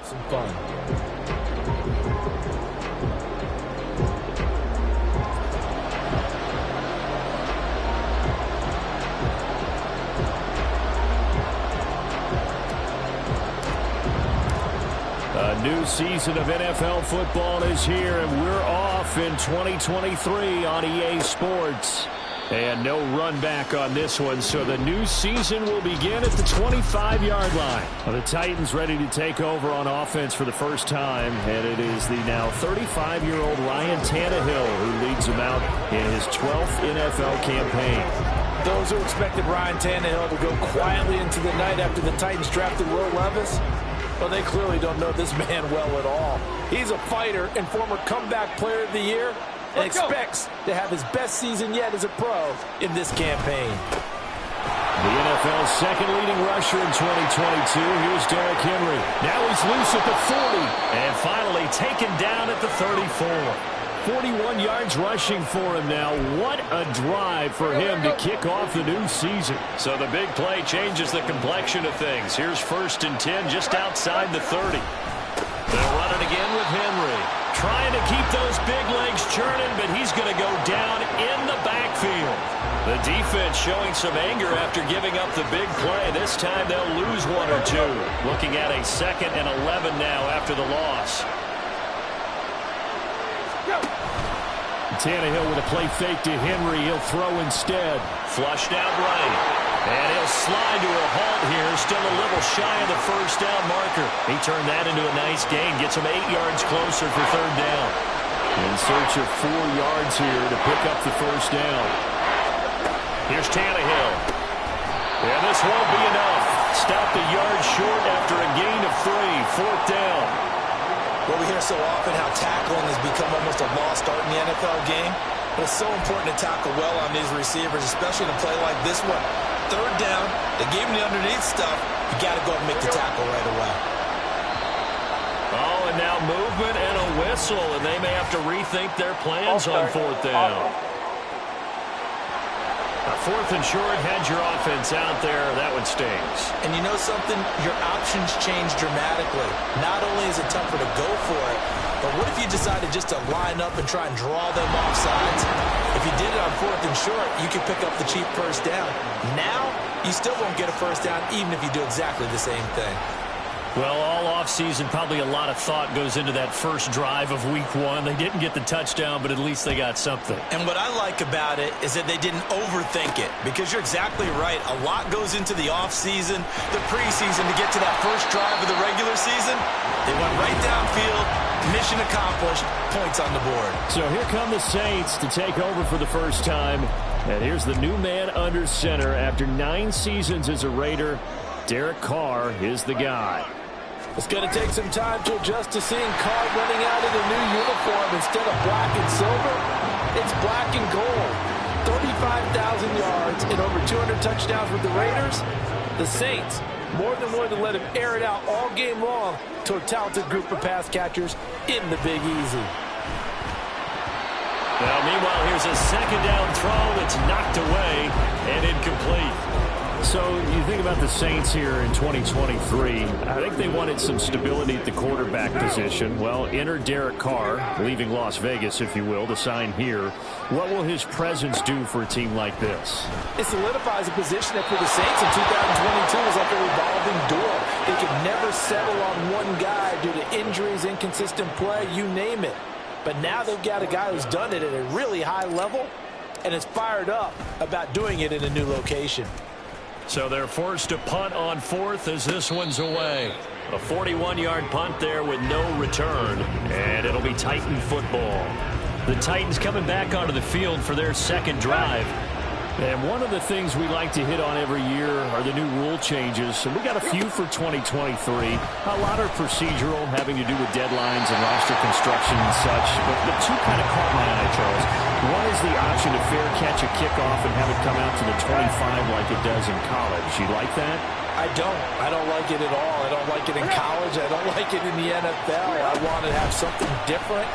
some fun. A new season of NFL football is here, and we're off in 2023 on EA Sports. And no run back on this one, so the new season will begin at the 25-yard line. Well, the Titans ready to take over on offense for the first time, and it is the now 35-year-old Ryan Tannehill who leads them out in his 12th NFL campaign. Those who expected Ryan Tannehill to go quietly into the night after the Titans drafted Will Levis, well, they clearly don't know this man well at all. He's a fighter and former comeback player of the year, and expects to have his best season yet as a pro in this campaign. The NFL's second leading rusher in 2022. Here's Derrick Henry. Now he's loose at the 40. And finally taken down at the 34. 41 yards rushing for him now. What a drive for him to kick off the new season. So the big play changes the complexion of things. Here's 1st and 10 just outside the 30. They'll run it again with Henry. Trying to keep those big legs churning, but he's going to go down in the backfield. The defense showing some anger after giving up the big play. This time they'll lose 1 or 2. Looking at a 2nd and 11 now after the loss. Tannehill with a play fake to Henry. He'll throw instead. Flushed out right. And he'll slide to a halt here. Still a little shy of the first down marker. He turned that into a nice gain. Gets him 8 yards closer for 3rd down. In search of 4 yards here to pick up the first down. Here's Tannehill. And this won't be enough. Stopped a yard short after a gain of 3. 4th down. Well, we hear so often how tackling has become almost a lost art in the NFL game. But it's so important to tackle well on these receivers, especially in a play like this one. 3rd down, they gave him the underneath stuff. You got to go and make the tackle right away. Oh, and now movement and a whistle, and they may have to rethink their plans on 4th down. 4th and short, had your offense out there. That one stings. And you know something? Your options change dramatically. Not only is it tougher to go for it, but what if you decided just to line up and try and draw them off sides? If you did it on 4th and short, you could pick up the cheap first down. Now, you still won't get a first down even if you do exactly the same thing. Well, all offseason, probably a lot of thought goes into that first drive of week 1. They didn't get the touchdown, but at least they got something. And what I like about it is that they didn't overthink it, because you're exactly right. A lot goes into the offseason, the preseason, to get to that first drive of the regular season. They went right downfield, mission accomplished, points on the board. So here come the Saints to take over for the first time. And here's the new man under center. After 9 seasons as a Raider, Derek Carr is the guy. It's going to take some time to adjust to seeing Carr running out in a new uniform instead of black and silver. It's black and gold. 35,000 yards and over 200 touchdowns with the Raiders. The Saints more than willing to let him air it out all game long to a talented group of pass catchers in the Big Easy. Well, meanwhile, here's a 2nd down throw that's knocked away and incomplete. So you think about the Saints here in 2023. I think they wanted some stability at the quarterback position. Well, enter Derek Carr, leaving Las Vegas, if you will, to sign here. What will his presence do for a team like this? It solidifies a position that for the Saints in 2022 was like a revolving door. They could never settle on one guy due to injuries, inconsistent play, you name it. But now they've got a guy who's done it at a really high level and is fired up about doing it in a new location. So they're forced to punt on 4th as this one's away. A 41-yard punt there with no return, and it'll be Titan football. The Titans coming back onto the field for their 2nd drive. And one of the things we like to hit on every year are the new rule changes. And we got a few for 2023. A lot are procedural, having to do with deadlines and roster construction and such. But the 2 kind of caught my eye, Charles. One is the option to fair catch a kickoff and have it come out to the 25 like it does in college. You like that? I don't. I don't like it at all. I don't like it in college. I don't like it in the NFL. I want to have something different.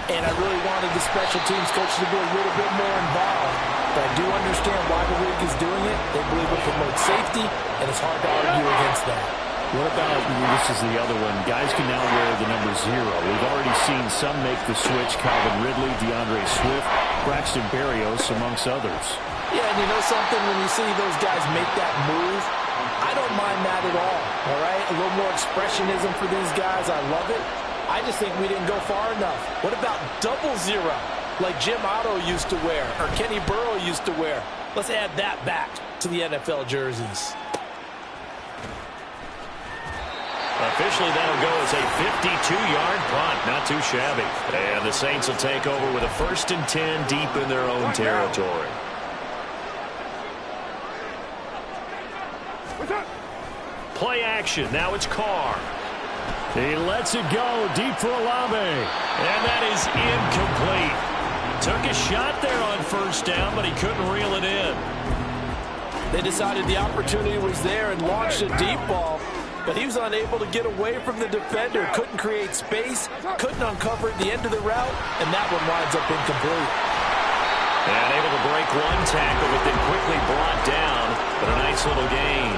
And I really wanted the special teams coach to be a little bit more involved. But I do understand why the league is doing it. They believe it promotes safety, and it's hard to argue against that. What about, this is the other one, guys can now wear the number 0. We've already seen some make the switch, Calvin Ridley, DeAndre Swift, Braxton Berrios, amongst others. Yeah, and you know something, when you see those guys make that move, I don't mind that at all right? A little more expressionism for these guys, I love it. I just think we didn't go far enough. What about 00, like Jim Otto used to wear, or Kenny Burrow used to wear? Let's add that back to the NFL jerseys. Officially, that'll go as a 52-yard punt. Not too shabby. And the Saints will take over with a 1st and 10 deep in their own territory. Play action. Now it's Carr. He lets it go deep for Olave. And that is incomplete. Took a shot there on 1st down, but he couldn't reel it in. They decided the opportunity was there and launched a deep ball. But he was unable to get away from the defender. Couldn't create space. Couldn't uncover at the end of the route. And that one winds up incomplete. And able to break one tackle, but then quickly brought down. But a nice little gain.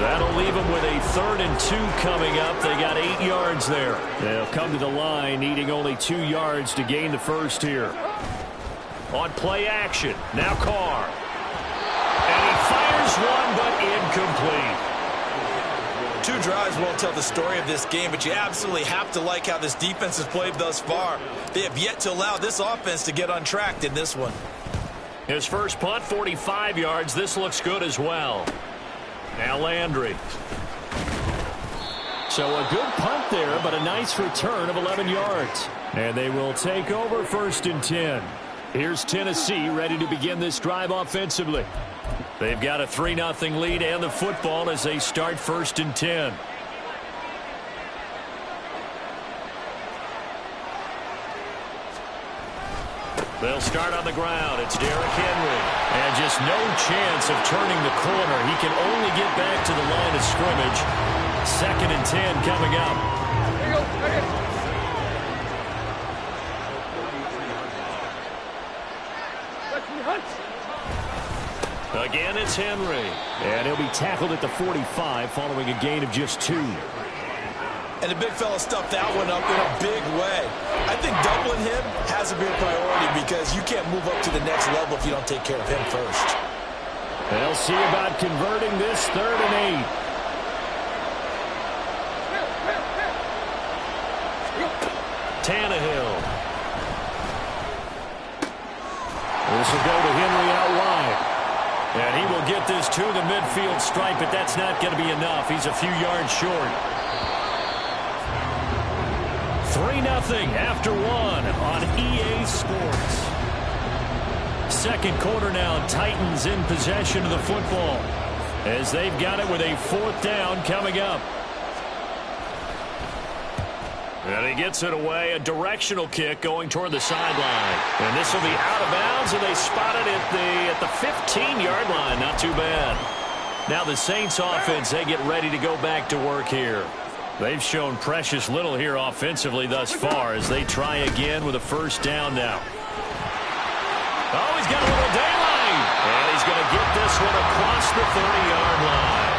That'll leave them with a 3rd and 2 coming up. They got 8 yards there. They'll come to the line needing only 2 yards to gain the first here. On play action. Now Carr. And he fires one, but incomplete. 2 drives won't tell the story of this game, but you absolutely have to like how this defense has played thus far. They have yet to allow this offense to get untracked in this one. His first punt, 45 yards. This looks good as well. Now Landry. So a good punt there, but a nice return of 11 yards. And they will take over 1st and 10. Here's Tennessee ready to begin this drive offensively. They've got a 3-0 lead and the football as they start 1st and 10. They'll start on the ground. It's Derrick Henry. And just no chance of turning the corner. He can only get back to the line of scrimmage. 2nd and 10 coming up. There you go. Right here. Again, it's Henry. And he'll be tackled at the 45 following a gain of just 2. And the big fella stuffed that one up in a big way. I think doubling him has to be a priority because you can't move up to the next level if you don't take care of him first. They'll see about converting this 3rd and 8. Tannehill. This will go to Henry out wide. And he will get this to the midfield stripe, but that's not going to be enough. He's a few yards short. 3-0 after 1 on EA Sports. 2nd quarter now, Titans in possession of the football as they've got it with a 4th down coming up. And he gets it away, a directional kick going toward the sideline. And this will be out of bounds, and they spot it at the 15-yard line. Not too bad. Now the Saints offense, they get ready to go back to work here. They've shown precious little here offensively thus far as they try again with a 1st down now. Oh, he's got a little daylight. And he's going to get this one across the 30-yard line.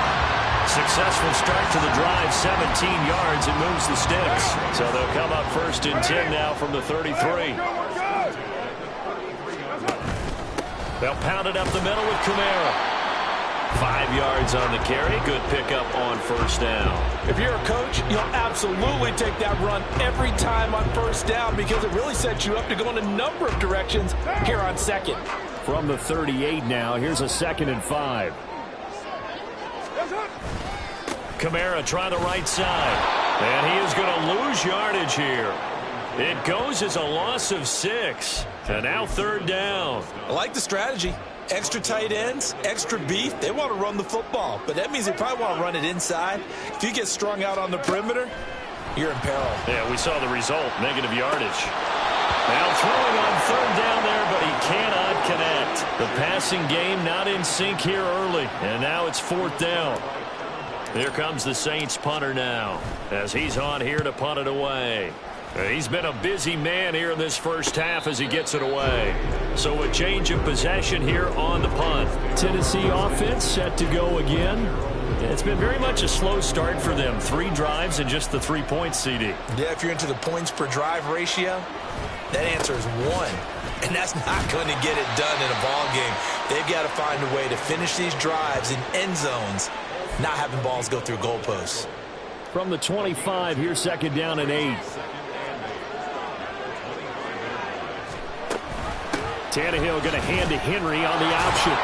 Successful start to the drive, 17 yards, and moves the sticks. So they'll come up 1st and 10 now from the 33. They'll pound it up the middle with Kamara. 5 yards on the carry. Good pickup on 1st down. If you're a coach, you'll absolutely take that run every time on 1st down because it really sets you up to go in a number of directions here on 2nd. From the 38 now, here's a 2nd and 5. Kamara trying the right side. And he is going to lose yardage here. It goes as a loss of 6. And now 3rd down. I like the strategy. Extra tight ends, extra beef. They want to run the football, but that means they probably want to run it inside. If you get strung out on the perimeter, you're in peril. Yeah, we saw the result, negative yardage. Now throwing on 3rd down there, but he cannot connect. The passing game not in sync here early, and now it's 4th down. Here comes the Saints punter now, as he's on here to punt it away. He's been a busy man here in this 1st half as he gets it away. So a change of possession here on the punt. Tennessee offense set to go again. It's been very much a slow start for them. 3 drives and just the 3 points, CD. Yeah, if you're into the points per drive ratio, that answer is 1. And that's not going to get it done in a ball game. They've got to find a way to finish these drives in end zones, not having balls go through goalposts. From the 25, here's second down and 8. Tannehill going to hand to Henry on the option.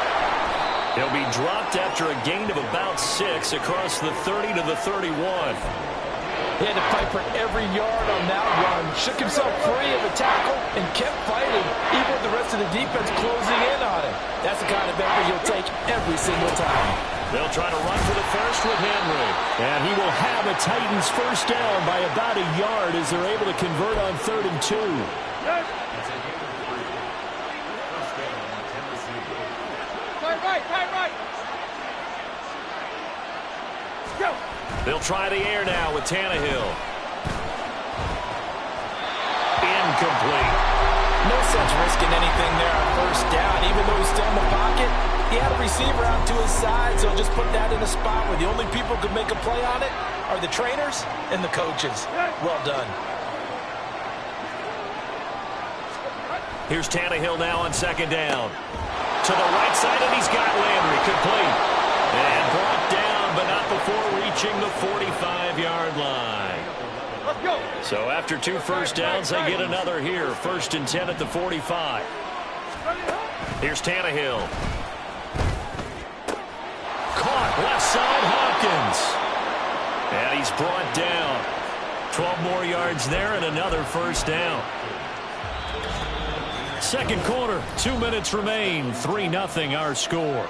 He'll be dropped after a gain of about 6 across the 30 to the 31. He had to fight for every yard on that run. Shook himself free of the tackle and kept fighting, even with the rest of the defense closing in on him. That's the kind of effort he'll take every single time. They'll try to run for the first with Henry. And he will have a Titans first down by about a yard as they're able to convert on 3rd and 2. Right. Go. They'll try the air now with Tannehill. Incomplete. No sense risking anything there on first down. Even though he's still in the pocket, he had a receiver out to his side, so just put that in a spot where the only people who could make a play on it are the trainers and the coaches. Well done. Here's Tannehill now on second down. To the right side, and he's got Landry complete. And brought down, but not before reaching the 45-yard line. Let's go. So after 2 first downs, they get another here. 1st and 10 at the 45. Here's Tannehill. Caught left side, Hopkins. And he's brought down. 12 more yards there and another first down. Second quarter, 2 minutes remain. 3-0 our score.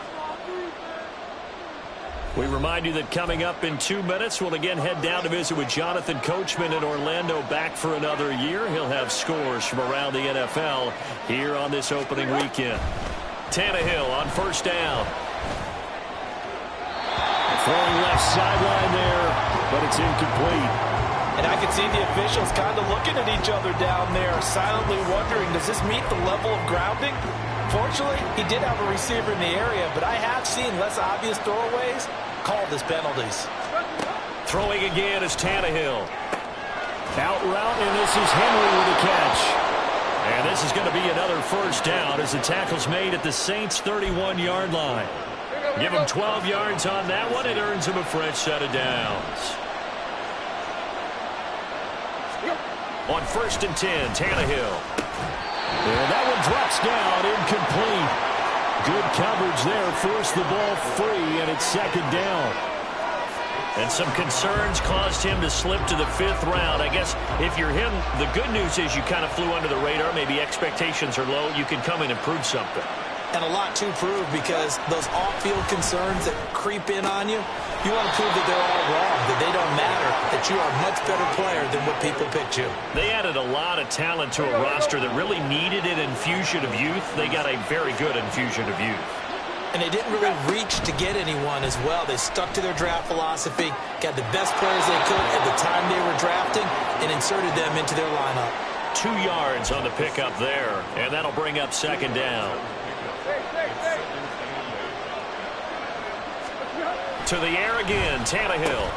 We remind you that coming up in 2 minutes, we'll again head down to visit with Jonathan Coachman in Orlando, back for another year. He'll have scores from around the NFL here on this opening weekend. Tannehill on first down. Throwing left sideline there, but it's incomplete. And I can see the officials kind of looking at each other down there, silently wondering, does this meet the level of grounding? Fortunately, he did have a receiver in the area, but I have seen less obvious throwaways called as penalties. Throwing again is Tannehill. Out route, and this is Henry with a catch. And this is going to be another first down as the tackle's made at the Saints' 31-yard line. Give him 12 yards on that one. It earns him a fresh set of downs. On 1st and 10, Tannehill. And that one drops down, incomplete. Good coverage there, forced the ball free, and it's second down. And some concerns caused him to slip to the 5th round. I guess if you're him, the good news is you kind of flew under the radar. Maybe expectations are low. You can come in and prove something. And a lot to prove, because those off-field concerns that creep in on you, you want to prove that they're all wrong, that they don't matter, that you are a much better player than what people picked you. They added a lot of talent to a roster that really needed an infusion of youth. They got a very good infusion of youth. And they didn't really reach to get anyone as well. They stuck to their draft philosophy, got the best players they could at the time they were drafting, and inserted them into their lineup. 2 yards on the pickup there, and that'll bring up second down. To the air again, Tannehill.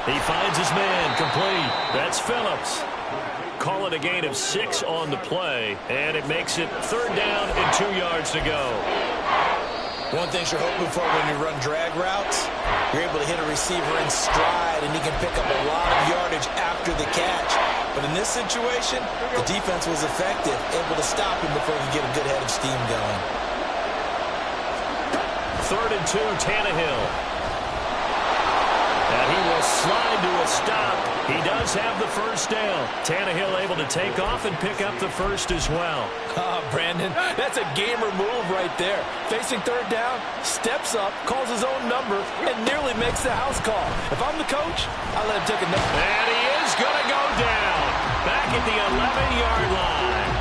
He finds his man, complete. That's Phillips. Call it a gain of 6 on the play, and it makes it 3rd down and 2 yards to go. One thing you're hoping for when you run drag routes, you're able to hit a receiver in stride, and he can pick up a lot of yardage after the catch. But in this situation, the defense was effective, able to stop him before he could get a good head of steam going. 3rd and 2, Tannehill. And he will slide to a stop. He does have the first down. Tannehill able to take off and pick up the first as well. Brandon, that's a gamer move right there. Facing 3rd down, steps up, calls his own number, and nearly makes the house call. If I'm the coach, I let him take a number. And he is going to go down. Back at the 11-yard line.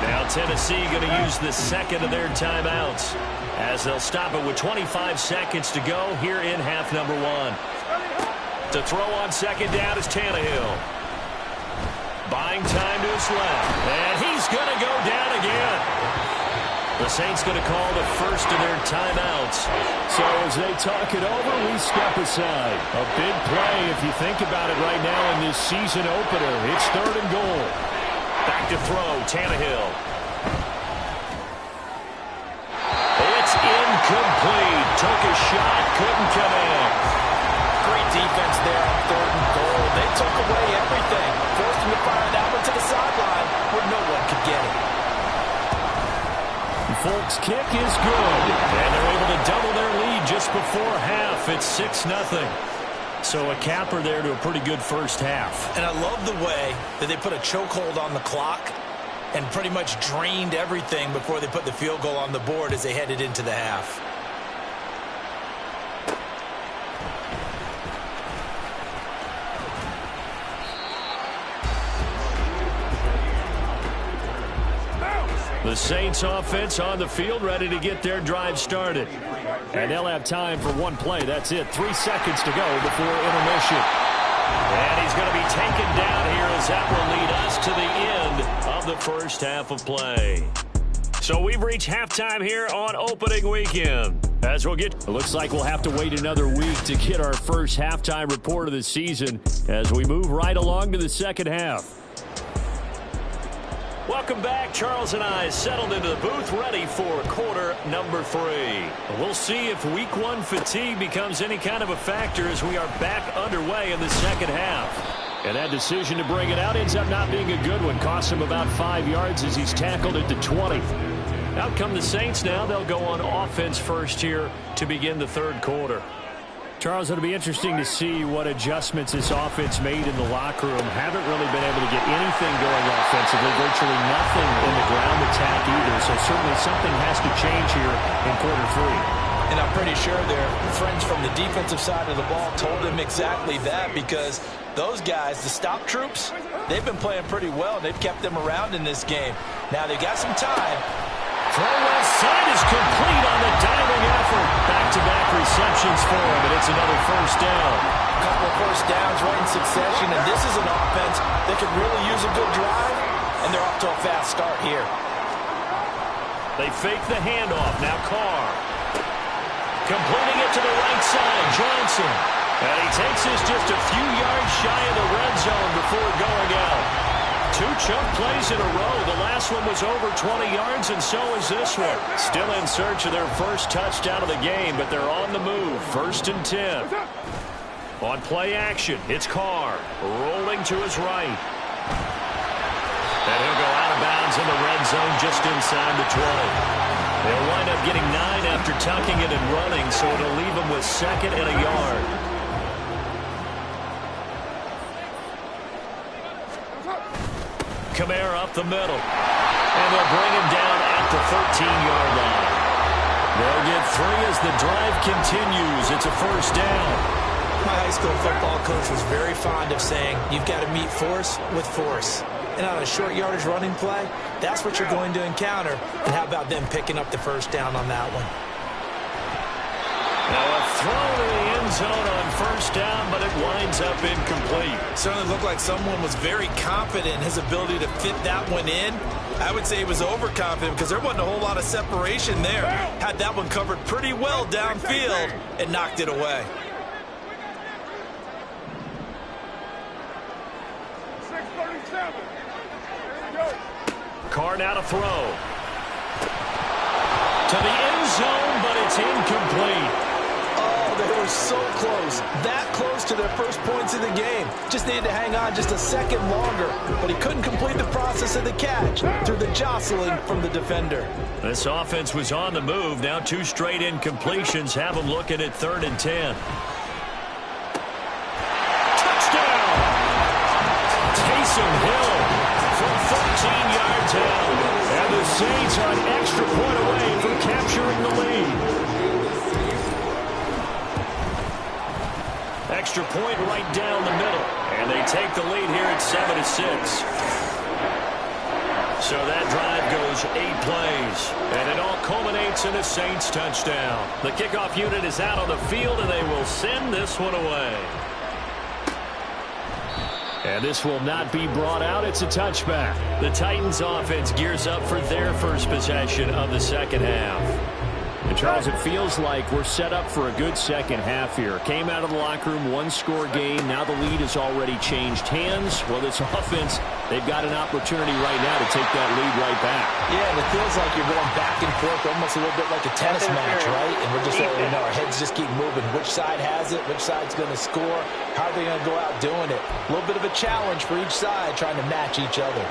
Now Tennessee going to use the second of their timeouts, as they'll stop it with 25 seconds to go here in half number 1. To throw on second down is Tannehill. Buying time to his left. And he's going to go down again. The Saints going to call the first of their timeouts. So as they talk it over, we step aside. A big play if you think about it right now in this season opener. It's 3rd and goal. Back to throw, Tannehill. It's incomplete. Took a shot, couldn't come in. Great defense there on 3rd and goal. They took away everything. Forced him to fire that one to the sideline where no one could get it. Folks' kick is good. And they're able to double their lead just before half. It's 6-0. So a capper there to a pretty good first half. And I love the way that they put a chokehold on the clock and pretty much drained everything before they put the field goal on the board as they headed into the half. The Saints offense on the field, ready to get their drive started. And they'll have time for one play. That's it. 3 seconds to go before intermission. And he's going to be taken down here as that will lead us to the end of the first half of play. So we've reached halftime here on opening weekend. As we'll get, it looks like we'll have to wait another week to get our first halftime report of the season as we move right along to the second half. Welcome back. Charles and I settled into the booth ready for quarter number 3. We'll see if week 1 fatigue becomes any kind of a factor as we are back underway in the second half. And that decision to bring it out ends up not being a good one. Costs him about 5 yards as he's tackled at the 20. Out come the Saints now. They'll go on offense first here to begin the third quarter. Charles, it'll be interesting to see what adjustments this offense made in the locker room. Haven't really been able to get anything going offensively, virtually nothing in the ground attack either. So certainly something has to change here in quarter 3. And I'm pretty sure their friends from the defensive side of the ball told them exactly that, because those guys, the stop troops, they've been playing pretty well. They've kept them around in this game. Now they've got some time. Throw left side is complete on the diving effort. Back-to-back receptions for him, and it's another first down. A couple of first downs right in succession, and this is an offense that could really use a good drive, and they're off to a fast start here. They fake the handoff. Now Carr. Completing it to the right side, Johnson. And he takes this just a few yards shy of the red zone before going out. 2 chunk plays in a row. The last one was over 20 yards, and so is this one. Still in search of their first touchdown of the game, but they're on the move. 1st and 10. On play action, it's Carr rolling to his right. And he'll go out of bounds in the red zone just inside the 20. They'll wind up getting 9 after tucking it and running, so it'll leave them with 2nd and a yard. Kamara up the middle. And they'll bring him down at the 13-yard line. They'll get 3 as the drive continues. It's a first down. My high school football coach was very fond of saying, you've got to meet force with force. And on a short yardage running play, that's what you're going to encounter. And how about them picking up the first down on that one? Now a throw to the end zone on first down, but it winds up incomplete. Certainly looked like someone was very confident in his ability to fit that one in. I would say he was overconfident because there wasn't a whole lot of separation there. Had that one covered pretty well downfield and knocked it away. 6:37. Carr now to throw. To the end zone, but it's incomplete. Oh, they were so close. That close to their first points of the game. Just needed to hang on just a second longer. But he couldn't complete the process of the catch through the jostling from the defender. This offense was on the move. Now 2 straight incompletions have them looking at 3rd and 10. Touchdown! Taysom Hill from 14 yards out. And the Saints are an extra point away from capturing the lead. Extra point right down the middle. And they take the lead here at 7-6. So that drive goes 8 plays. And it all culminates in a Saints touchdown. The kickoff unit is out on the field, and they will send this one away. And this will not be brought out. It's a touchback. The Titans offense gears up for their first possession of the second half. And Charles, it feels like we're set up for a good second half here. Came out of the locker room, one-score game. Now the lead has already changed hands. Well, this offense, they've got an opportunity right now to take that lead right back. Yeah, and it feels like you're going back and forth, almost a little bit like a tennis match, right? And we're just letting you know, our heads just keep moving. Which side has it? Which side's going to score? How are they going to go out doing it? A little bit of a challenge for each side, trying to match each other.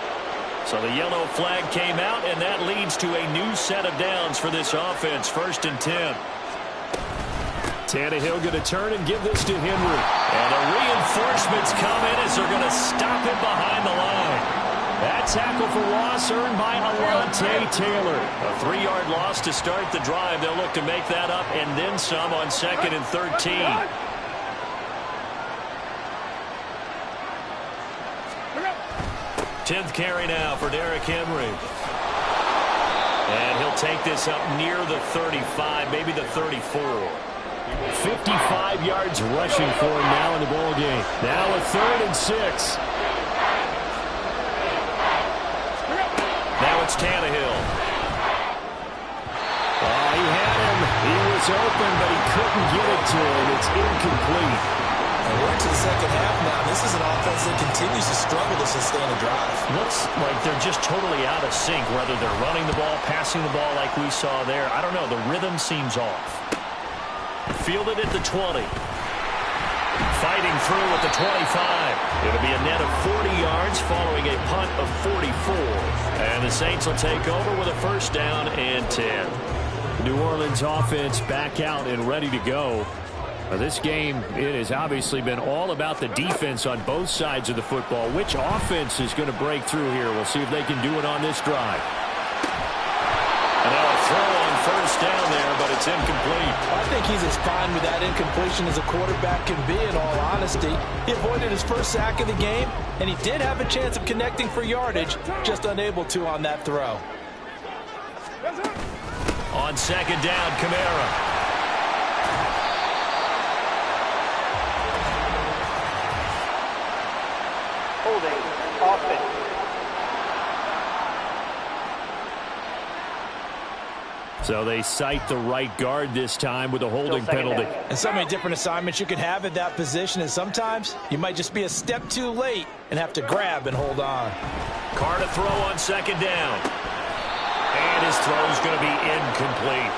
So the yellow flag came out, and that leads to a new set of downs for this offense. 1st and 10. Tannehill going to turn and give this to Henry. And the reinforcements come in as they're going to stop him behind the line. That tackle for Ross earned by Alontae Taylor. A 3-yard loss to start the drive. They'll look to make that up and then some on 2nd and 13. 10th carry now for Derrick Henry. And he'll take this up near the 35, maybe the 34. 55 yards rushing for him now in the ball game. Now a 3rd and 6. Now it's Tannehill. Oh, he had him. He was open, but he couldn't get it to him. It's incomplete. And we're into the second half now. This is an offense that continues to struggle to sustain a drive. Looks like they're just totally out of sync, whether they're running the ball, passing the ball like we saw there. I don't know. The rhythm seems off. Fielded at the 20. Fighting through at the 25. It'll be a net of 40 yards following a punt of 44. And the Saints will take over with a 1st down and 10. New Orleans offense back out and ready to go. This game, it has obviously been all about the defense on both sides of the football. Which offense is going to break through here? We'll see if they can do it on this drive. And now a throw on 1st down there, but it's incomplete. I think he's as fine with that incompletion as a quarterback can be, in all honesty. He avoided his first sack of the game, and he did have a chance of connecting for yardage, just unable to on that throw. On 2nd down, Kamara. So they cite the right guard this time with a holding penalty. And so many different assignments you can have at that position, and sometimes you might just be a step too late and have to grab and hold on. Carr to throw on 2nd down. And his throw is going to be incomplete.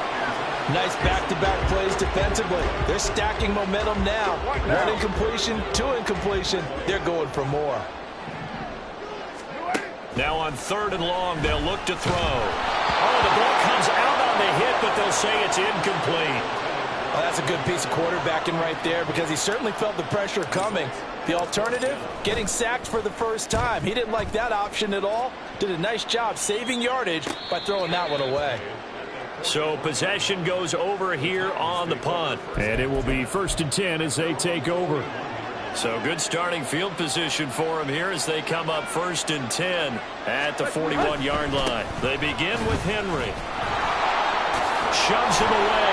Nice back-to-back plays defensively. They're stacking momentum now. 1 incompletion, 2 incompletion. They're going for more. Now on 3rd and long, they'll look to throw. Oh, the ball comes out on the hit, but they'll say it's incomplete. Well, that's a good piece of quarterbacking right there because he certainly felt the pressure coming. The alternative, getting sacked for the first time. He didn't like that option at all. Did a nice job saving yardage by throwing that one away. So possession goes over here on the punt. And it will be 1st and 10 as they take over. So good starting field position for him here as they come up 1st and 10 at the 41-yard line. They begin with Henry. Shoves him away.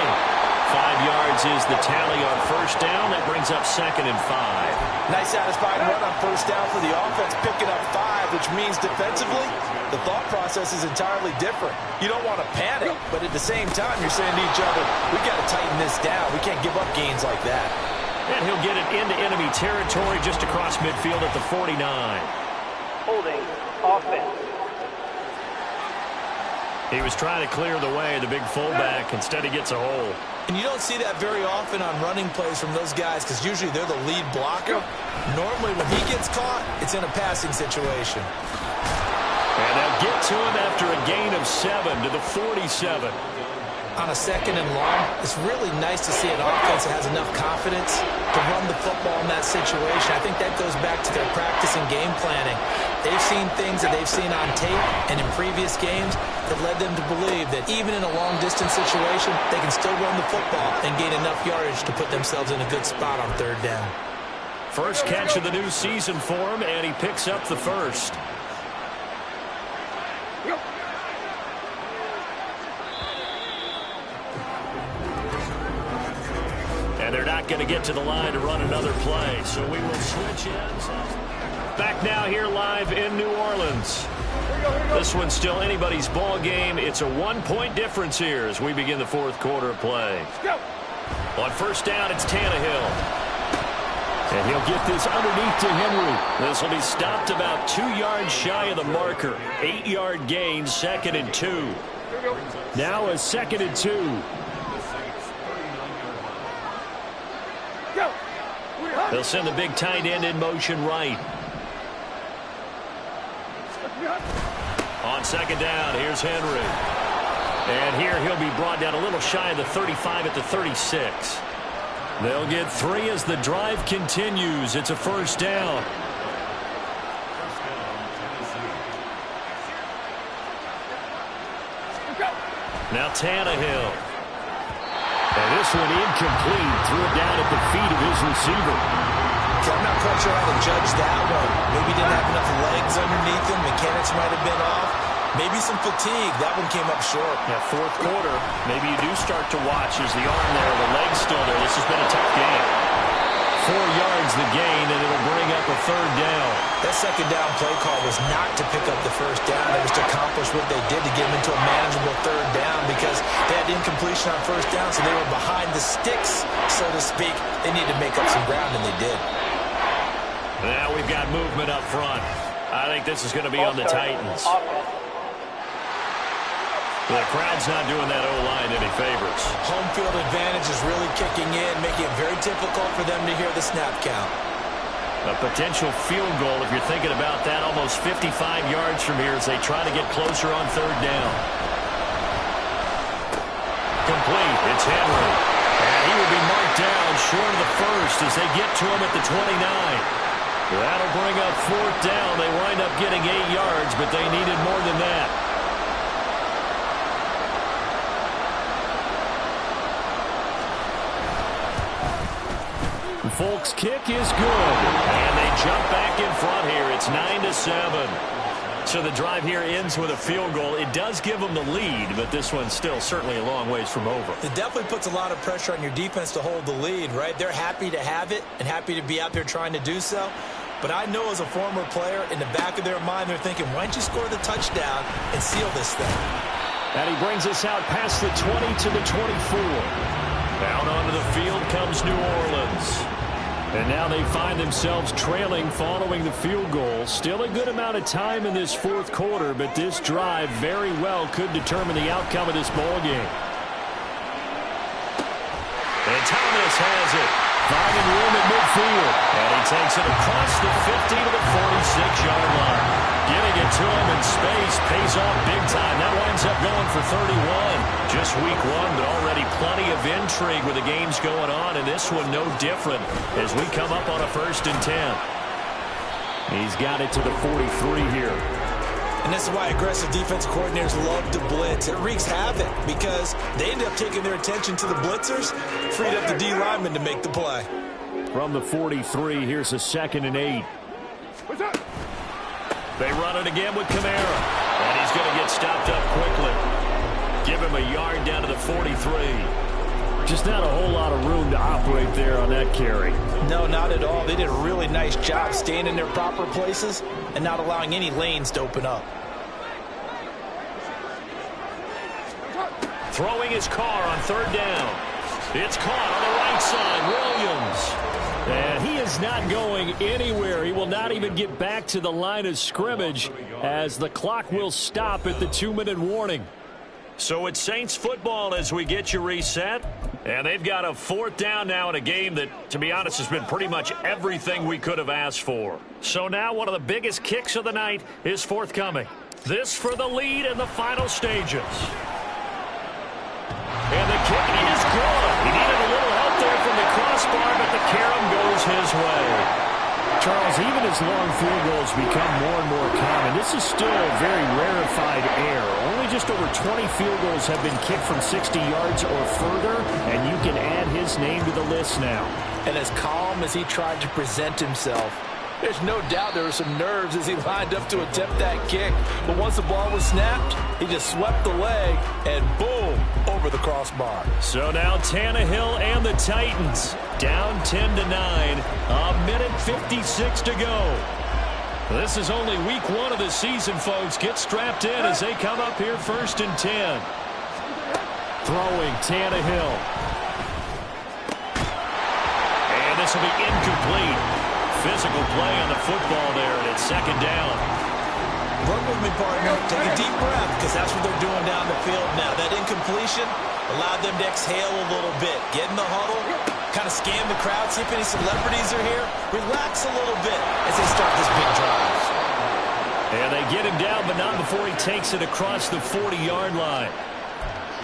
5 yards is the tally on 1st down. That brings up 2nd and 5. Nice satisfying run on 1st down for the offense, picking up 5, which means defensively, the thought process is entirely different. You don't want to panic, but at the same time, you're saying to each other, we got to tighten this down. We can't give up gains like that. And he'll get it into enemy territory just across midfield at the 49. Holding offense. He was trying to clear the way, the big fullback. Instead, he gets a hole. And you don't see that very often on running plays from those guys because usually they're the lead blocker. Normally, when he gets caught, it's in a passing situation. And they'll get to him after a gain of 7 to the 47. On a 2nd and long, it's really nice to see an offense that has enough confidence to run the football in that situation. I think that goes back to their practice and game planning. They've seen things that they've seen on tape and in previous games that led them to believe that even in a long-distance situation, they can still run the football and gain enough yardage to put themselves in a good spot on 3rd down. First catch of the new season for him, and he picks up the 1st. And they're not going to get to the line to run another play, so we will switch ends. Back now here live in New Orleans. This one's still anybody's ball game. It's a 1-point difference here as we begin the fourth quarter of play. On first down, it's Tannehill. And he'll get this underneath to Henry. This will be stopped about 2 yards shy of the marker. 8-yard gain, 2nd and 2. Now a 2nd and 2. They'll send the big tight end in motion right. On second down, here's Henry. And here he'll be brought down a little shy of the 35 at the 36. They'll get 3 as the drive continues. It's a first down. Now Tannehill. And this one incomplete. Threw it down at the feet of his receiver. Okay, I'm not quite sure how to judge that one. Maybe didn't have enough legs underneath him. Mechanics might have been off. Maybe some fatigue. That one came up short. Yeah, fourth quarter, maybe you do start to watch as the arm there, the leg's still there. This has been a tough game. 4 yards the gain, and it'll bring up a third down. That second down play call was not to pick up the first down. It was to accomplish what they did to get them into a manageable third down because they had incompletion on first down, so they were behind the sticks, so to speak. They needed to make up some ground, and they did. Now we've got movement up front. I think this is going to be on the Titans. The crowd's not doing that O-line any favors. Home field advantage is really kicking in, making it very difficult for them to hear the snap count. A potential field goal, if you're thinking about that, almost 55 yards from here as they try to get closer on third down. Complete. It's Henry. And he will be marked down short of the first as they get to him at the 29. That'll bring up fourth down. They wind up getting 8 yards, but they needed more than that. Folks' kick is good. And they jump back in front here. It's 9-7. So the drive here ends with a field goal. It does give them the lead, but this one's still certainly a long ways from over. It definitely puts a lot of pressure on your defense to hold the lead, right? They're happy to have it and happy to be out there trying to do so. But I know as a former player, in the back of their mind, they're thinking, why don't you score the touchdown and seal this thing? And he brings us out past the 20 to the 24. Out onto the field comes New Orleans. And now they find themselves trailing following the field goal. Still a good amount of time in this fourth quarter, but this drive very well could determine the outcome of this ball game. And Thomas has it. Finding room at midfield. And he takes it across the 50 to the 46-yard line. Getting it to him in space pays off big time. That winds up going for 31. Just week one, but already plenty of intrigue with the games going on, and this one no different as we come up on a 1st and 10. He's got it to the 43 here. And this is why aggressive defense coordinators love to blitz. It wreaks havoc because they end up taking their attention to the blitzers, freed up the D lineman to make the play. From the 43, here's a 2nd and 8. They run it again with Kamara, and he's going to get stopped up quickly. Give him a yard down to the 43. Just not a whole lot of room to operate there on that carry. No, not at all. They did a really nice job staying in their proper places and not allowing any lanes to open up. Throwing his car on third down. It's caught on the right side. Williams. And he is not going anywhere. He will not even get back to the line of scrimmage as the clock will stop at the 2-minute warning. So it's Saints football as we get you reset. And they've got a fourth down now in a game that, to be honest, has been pretty much everything we could have asked for. So now one of the biggest kicks of the night is forthcoming. This for the lead in the final stages. And the kick is good. He needed a little help there from the crossbar, but the carom goes his way. Charles, even as long field goals become more and more common, this is still a very rarefied air. Only just over 20 field goals have been kicked from 60 yards or further, and you can add his name to the list now. And as calm as he tried to present himself, there's no doubt there were some nerves as he lined up to attempt that kick. But once the ball was snapped, he just swept the leg and boom, over the crossbar. So now Tannehill and the Titans down 10-9. A minute 56 to go. This is only week 1 of the season, folks. Get strapped in as they come up here 1st and 10. Throwing, Tannehill. And this will be incomplete. Physical play on the football there, and it's 2nd down. Work with me, partner. Take a deep breath, because that's what they're doing down the field now. That incompletion allowed them to exhale a little bit. Get in the huddle, kind of scan the crowd, see if any celebrities are here. Relax a little bit as they start this big drive. And they get him down, but not before he takes it across the 40-yard line.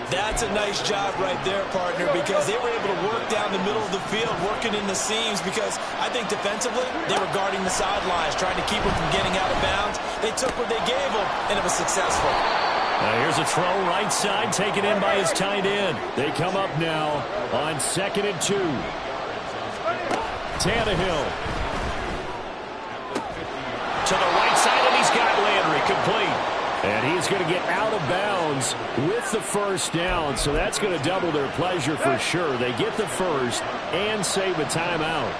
That's a nice job right there, partner, because they were able to work down the middle of the field, working in the seams, because I think defensively they were guarding the sidelines, trying to keep them from getting out of bounds. They took what they gave them, and it was successful. Here's a throw right side, taken in by his tight end. They come up now on 2nd and 2. Tannehill. To the right side, and he's got Landry complete. And he's going to get out of bounds with the 1st down, so that's going to double their pleasure for sure. They get the 1st and save a timeout.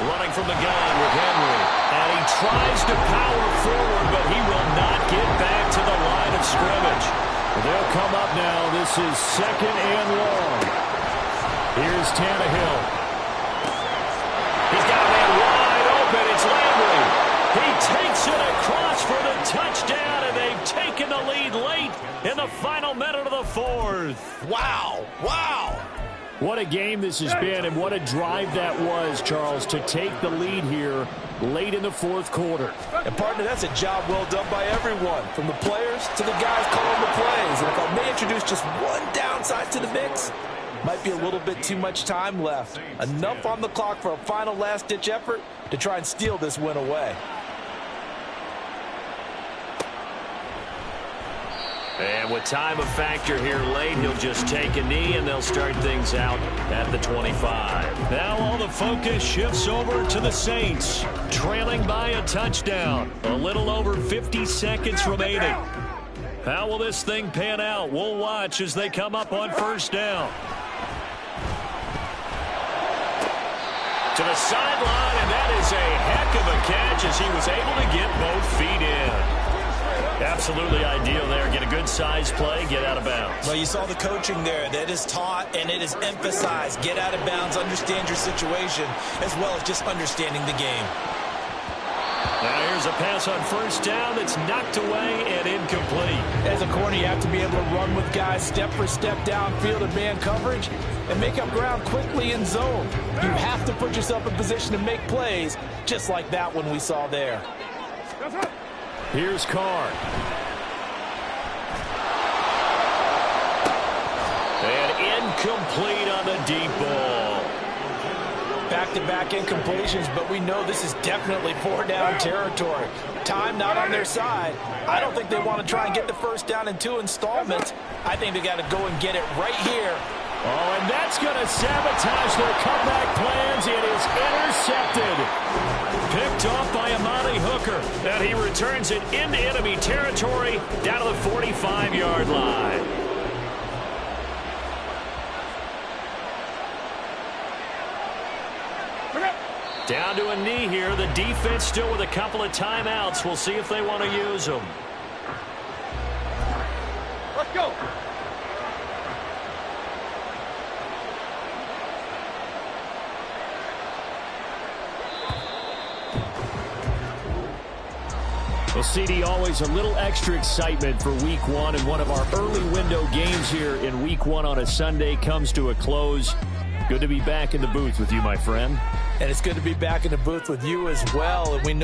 Running from the gun with Henry. And he tries to power forward, but he will not get back to the line of scrimmage. They'll come up now. This is 2nd and long. Here's Tannehill. He's got a man wide open. It's Landry. He takes it across for the touchdown, and they've taken the lead late in the final minute of the 4th. Wow. Wow. What a game this has been, and what a drive that was, Charles, to take the lead here late in the 4th quarter. And, partner, that's a job well done by everyone, from the players to the guys calling the plays. And if I may introduce just one downside to the mix, might be a little bit too much time left. Enough on the clock for a final last-ditch effort to try and steal this win away. And with time a factor here late, he'll just take a knee, and they'll start things out at the 25. Now all the focus shifts over to the Saints, trailing by a touchdown. A little over 50 seconds remaining. How will this thing pan out? We'll watch as they come up on 1st down. To the sideline, and that is a heck of a catch as he was able to get both feet in. Absolutely ideal there. Get a good size play, get out of bounds. Well, you saw the coaching there. That is taught and it is emphasized. Get out of bounds, understand your situation, as well as just understanding the game. Now here's a pass on 1st down that's knocked away and incomplete. As a corner, you have to be able to run with guys step for step downfield in man coverage and make up ground quickly in zone. You have to put yourself in position to make plays, just like that one we saw there. Here's Carr. And incomplete on the deep ball. Back-to-back incompletions, but we know this is definitely 4-down territory. Time not on their side. I don't think they want to try and get the 1st down in 2 installments. I think they got to go and get it right here. Oh, and that's going to sabotage their comeback plans. It is intercepted. Picked off by Amani Hooker. And he returns it into enemy territory down to the 45-yard line. Down to a knee here. The defense still with a couple of timeouts. We'll see if they want to use them. Let's go. Well, CD, always a little extra excitement for Week 1, and one of our early window games here in Week 1 on a Sunday comes to a close. Good to be back in the booth with you, my friend. And it's good to be back in the booth with you as well. And we know